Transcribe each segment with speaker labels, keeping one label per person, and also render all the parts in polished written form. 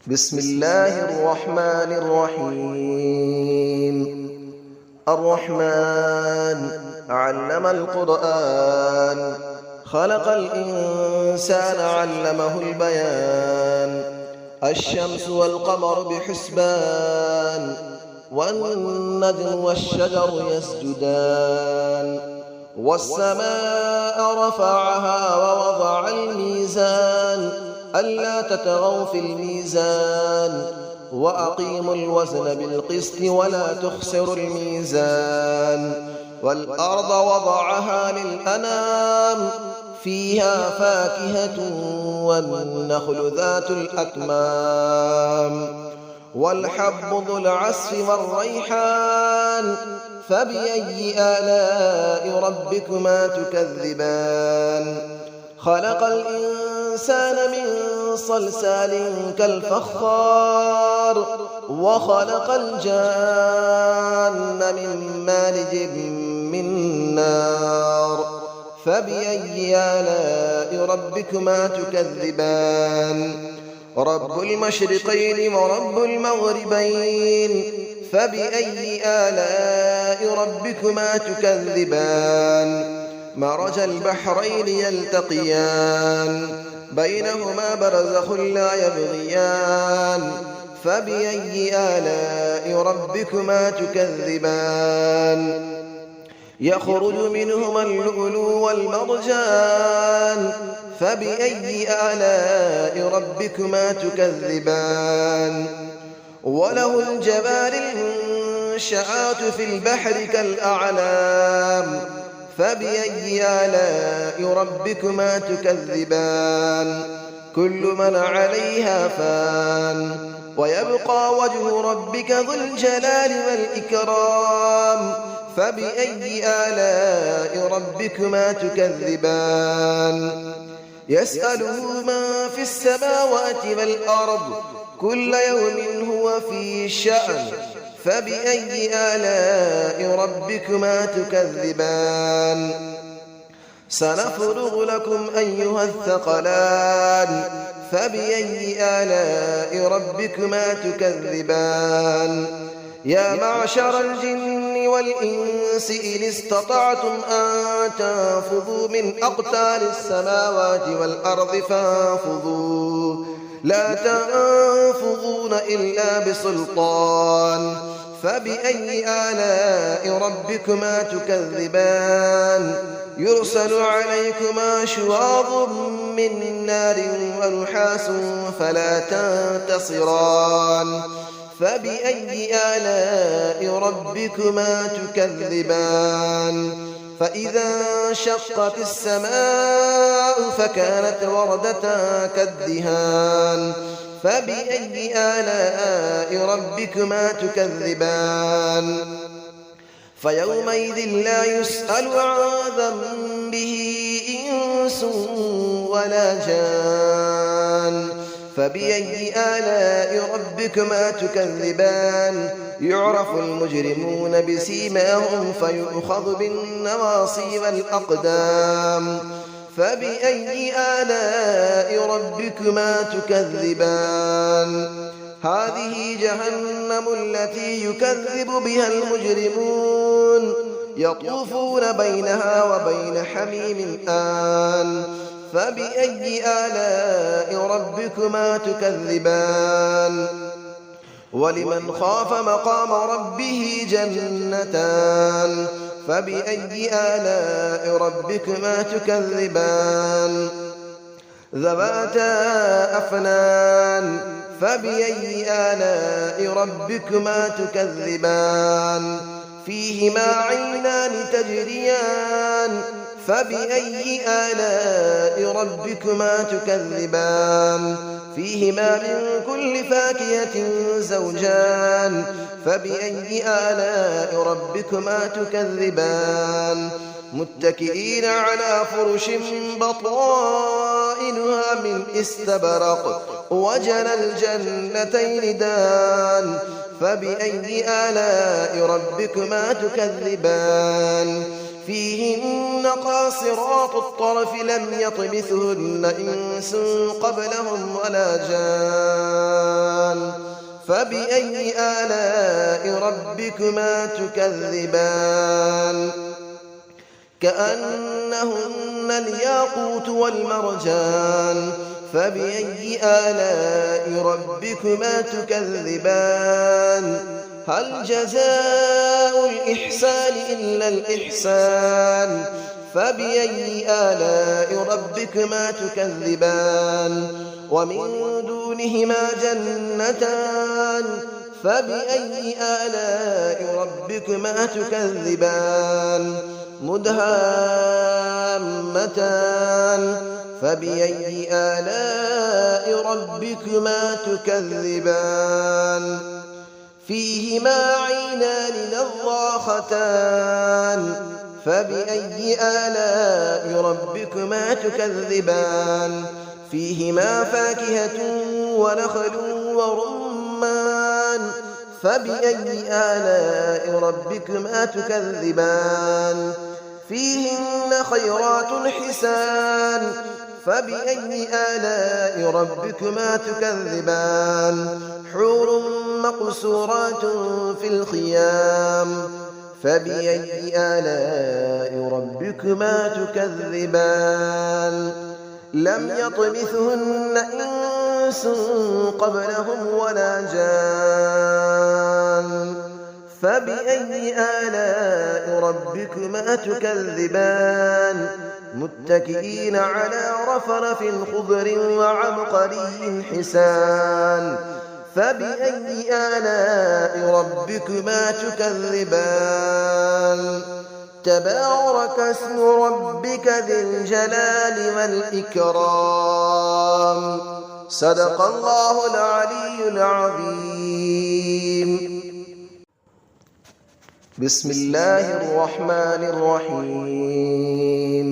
Speaker 1: بسم الله الرحمن الرحيم. الرحمن علم القرآن، خلق الإنسان علمه البيان. الشمس والقمر بحسبان، والنجم والشجر يسجدان. والسماء رفعها ووضع الميزان، ألا تطغوا في الميزان، وأقيموا الوزن بالقسط ولا تخسروا الميزان. والأرض وضعها للأنام، فيها فاكهة والنخل ذات الأكمام. والحب ذو العصف والريحان، فبأي آلاء ربكما تكذبان. خلق الإنسان من صلصال كالفخار، وخلق الجان من مارج من نار. فبأي آلاء ربكما تكذبان. رب المشرقين ورب المغربين، فبأي آلاء ربكما تكذبان. مرج البحرين يلتقيان، بينهما برزخ لا يبغيان. فبأي آلاء ربكما تكذبان. يخرج منهما اللؤلؤ والمرجان، فبأي آلاء ربكما تكذبان. وله الجوار المنشآت في البحر كالأعلام، فبأي آلاء ربكما تكذبان. كل من عليها فان، ويبقى وجه ربك ذو الجلال والإكرام. فبأي آلاء ربكما تكذبان. يسأله من في السماوات والأرض، كل يوم هو في شأن. فبأي آلاء ربكما تكذبان. سنفرغ لكم أيها الثقلان، فبأي آلاء ربكما تكذبان. يا معشر الجن والإنس إن استطعتم أن تنفذوا من أقطار السماوات والأرض فانفذوا، لا تنفذون إلا بسلطان. فبأي آلاء ربكما تكذبان. يرسل عليكما شواظ من نار ونحاس فلا تنتصران. فبأي آلاء ربكما تكذبان. فإذا انشقت السماء فكانت وردة كالدهان. فبأي آلاء ربكما تكذبان. فيومئذ لا يسأل عن ذنبه إنس ولا جان. فبأي آلاء ربكما تكذبان. يعرف المجرمون بسيماهم فيؤخذ بالنواصي والأقدام. فبأي آلاء ربكما تكذبان. هذه جهنم التي يكذب بها المجرمون، يطوفون بينها وبين حميم آن. فبأي آلاء ربكما تكذبان. ولمن خاف مقام ربه جنتان. فبأي آلاء ربكما تكذبان. ذواتا أفنان. فبأي آلاء ربكما تكذبان. فيهما عينان تجريان. فبأي آلاء ربكما تكذبان. فيهما من كل فاكهة زوجان. فبأي آلاء ربكما تكذبان. متكئين على فرش بطائنها من استبرق، وجنى الجنتين دان. فبأي آلاء ربكما تكذبان. فيهن قاصرات الطرف لم يطمثهن إنس قبلهم ولا جان. فبأي آلاء ربكما تكذبان كأنهن الياقوت والمرجان فبأي آلاء ربكما تكذبان هل جزاء الإحسان إلا الإحسان فبأي آلاء ربكما تكذبان ومن دونهما جنتان فبأي آلاء ربكما تكذبان مدهامتان فبأي آلاء ربكما تكذبان فيهما عينان نضاختان فبأي آلاء ربكما تكذبان فيهما فاكهة ونخل ورمان فبأي آلاء ربكما تكذبان فيهن خيرات حسان فبأي آلاء ربكما تكذبان حور مقصورات في الخيام فبأي آلاء ربكما تكذبان لم يطمثهن إنس قبلهم ولا جان فبأي آلاء ربكما تكذبان متكئين على رفرف خضر وعبقري حسان فبأي آلاء ربكما تكذبان تبارك اسم ربك ذي الجلال والإكرام صدق الله العلي العظيم بسم الله الرحمن الرحيم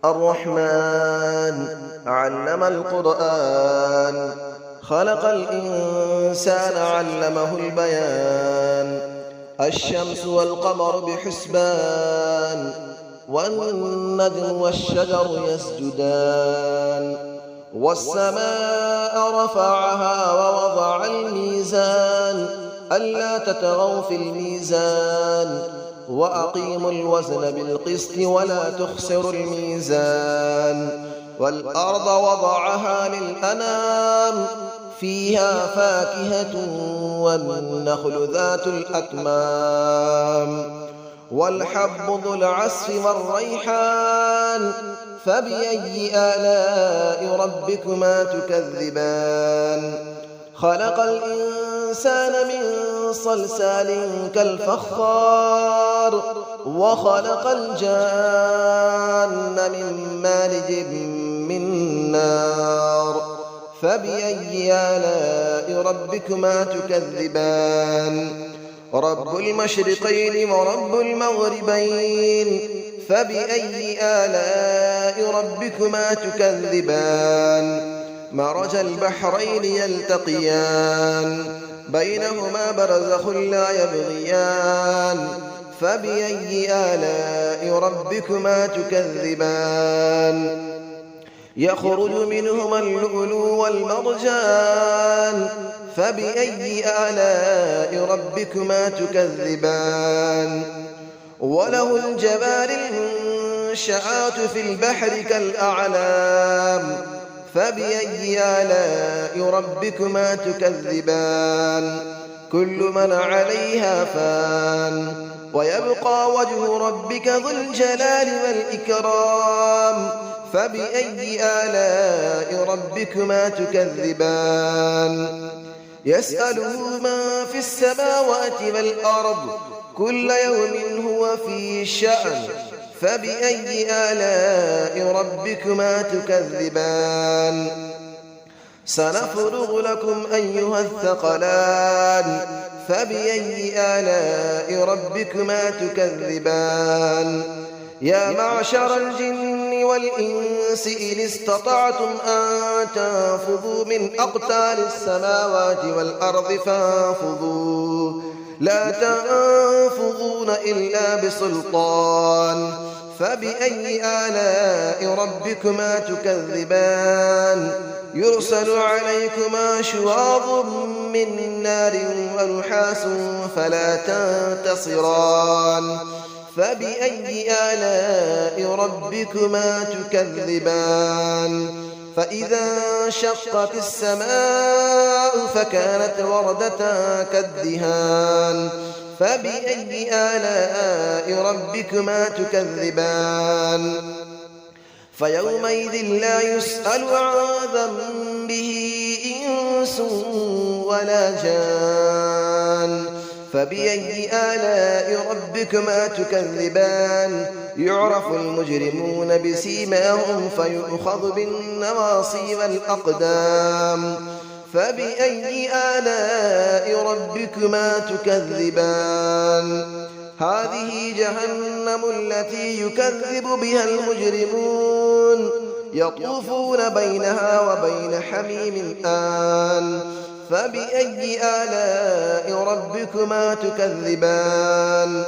Speaker 1: الرحمن علم القرآن خلق الإنسان علمه البيان الشمس والقمر بحسبان والنجم والشجر يسجدان والسماء رفعها ووضع الميزان ألا تطغوا في الميزان وأقيموا الوزن بالقسط ولا تخسروا الميزان والأرض وضعها للأنام فيها فاكهة والنخل ذات الأكمام والحب ذو العصف والريحان فبأي آلاء ربكما تكذبان خلق الإنسان من صلصال كالفخار وخلق الجان من مارج من نار فبأي آلاء ربكما تكذبان رب المشرقين ورب المغربين فبأي آلاء ربكما تكذبان مرج البحرين يلتقيان بينهما برزخ لا يبغيان فبأي آلاء ربكما تكذبان يخرج منهما اللؤلؤ والمرجان فبأي آلاء ربكما تكذبان وله الجبال المنشآت في البحر كالأعلام فبأي آلاء ربكما تكذبان كل من عليها فان ويبقى وجه ربك ذو الجلال والإكرام فبأي آلاء ربكما تكذبان يسأله من في السماوات والأرض كل يوم هو في شأن فبأي آلاء ربكما تكذبان سنفرغ لكم أيها الثقلان فبأي آلاء ربكما تكذبان يا معشر الجن والإنس إن استطعتم أن تنفذوا من أقطار السماوات والأرض فانفذوا لا تنفذون إلا بسلطان فبأي آلاء ربكما تكذبان يرسل عليكما شواظ من نار ونحاس فلا تنتصران فبأي آلاء ربكما تكذبان فإذا انشقت السماء فكانت وردة كالدهان فبأي آلاء ربكما تكذبان فيومئذ لا يسأل عن ذنبه إنس ولا جان فبأي آلاء ربكما تكذبان يعرف المجرمون بسيماهم فيؤخذ بالنواصي والأقدام فبأي آلاء ربكما تكذبان هذه جهنم التي يكذب بها المجرمون يطوفون بينها وبين حميم آن فبأي آلاء ربكما تكذبان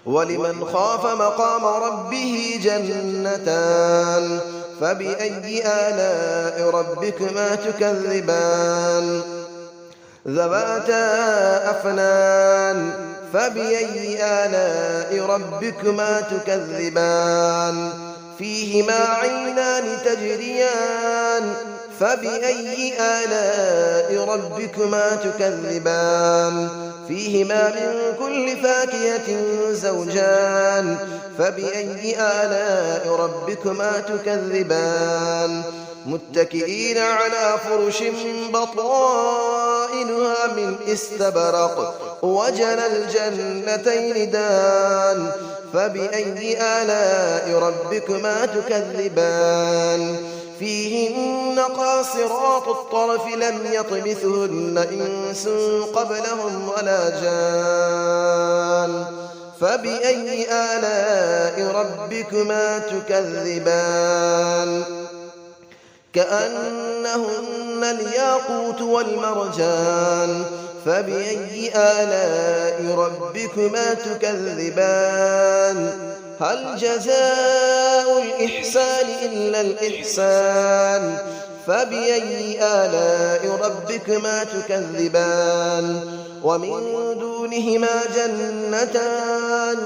Speaker 1: ولمن خاف مقام ربه جنتان فبأي آلاء ربكما تكذبان ذواتا أفنان فبأي آلاء ربكما تكذبان فيهما عينان تجريان فبأي آلاء ربكما تكذبان فيهما من كل فاكهة زوجان فبأي آلاء ربكما تكذبان متكئين على فرش بطائنها من استبرق وجنى الجنتين دان فبأي آلاء ربكما تكذبان فيهن قاصرات الطرف لم يطمثهن إنس قبلهم ولا جان فبأي آلاء ربكما تكذبان كأنهن الياقوت والمرجان فبأي آلاء ربكما تكذبان هل جزاء الإحسان إلا الإحسان فبأي آلاء ربكما تكذبان ومن دونهما جنتان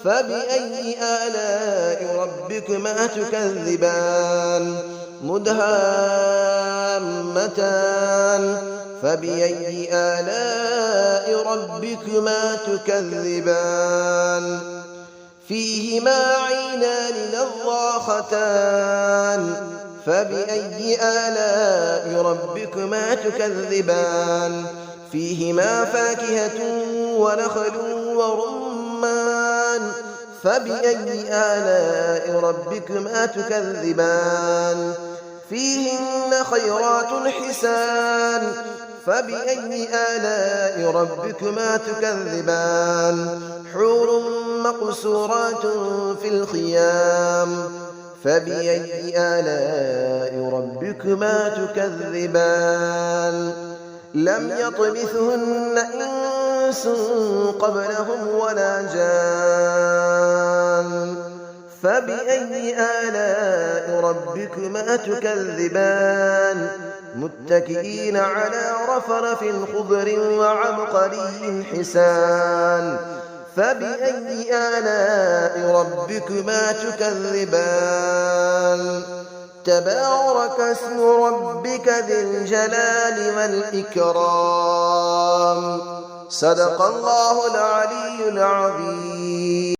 Speaker 1: فبأي آلاء ربكما تكذبان مدهامتان فبأي آلاء ربكما تكذبان فيهما عينان نضاختان فبأي آلاء ربكما تكذبان فيهما فاكهة ونخل ورمان فبأي آلاء ربكما تكذبان فيهن خيرات حسان فبأي آلاء ربكما تكذبان حور مقصورات في الخيام فبأي آلاء ربكما تكذبان لم يطمثهن إنس قبلهم ولا جان فبأي آلاء ربكما تكذبان متكئين على رفرف خضر وعبقري حسان فبأي آلاء ربكما تكذبان تبارك اسم ربك ذي الجلال والإكرام صدق الله العلي العظيم.